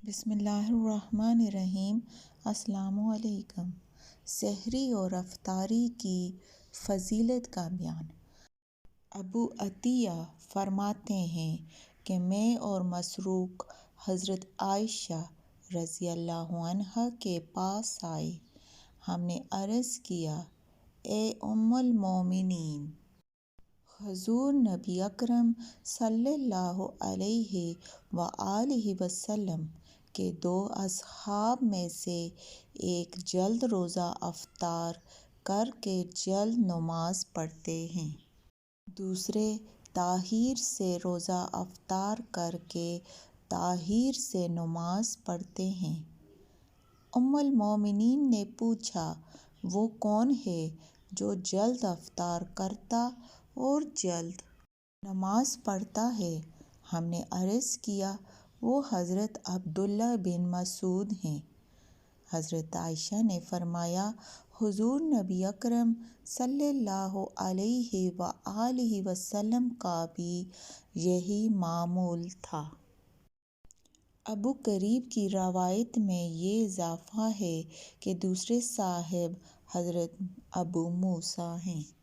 بسم اللہ الرحمن الرحیم۔ السلام علیکم۔ سحری اور افطاری کی فضیلت کا بیان۔ ابو عطیہ فرماتے ہیں کہ میں اور مسروق حضرت عائشہ رضی اللہ عنہا کے پاس آئے۔ ہم نے عرض کیا، اے ام المومنین! حضور نبی اکرم صلی اللہ علیہ وآلہ وسلم کے دو اصحاب میں سے ایک جلد روزہ افطار کر کے جلد نماز پڑھتے ہیں، دوسرے تاخیر سے روزہ افطار کر کے تاخیر سے نماز پڑھتے ہیں۔ ام المومنین نے پوچھا، وہ کون ہے جو جلد افطار کرتا اور جلد نماز پڑھتا ہے؟ ہم نے عرض کیا، وہ حضرت عبداللہ بن مسعود ہیں۔ حضرت عائشہ نے فرمایا، حضور نبی اکرم صلی اللہ علیہ وآلہ وسلم کا بھی یہی معمول تھا۔ ابو قریب کی روایت میں یہ اضافہ ہے کہ دوسرے صاحب حضرت ابو موسیٰ ہیں۔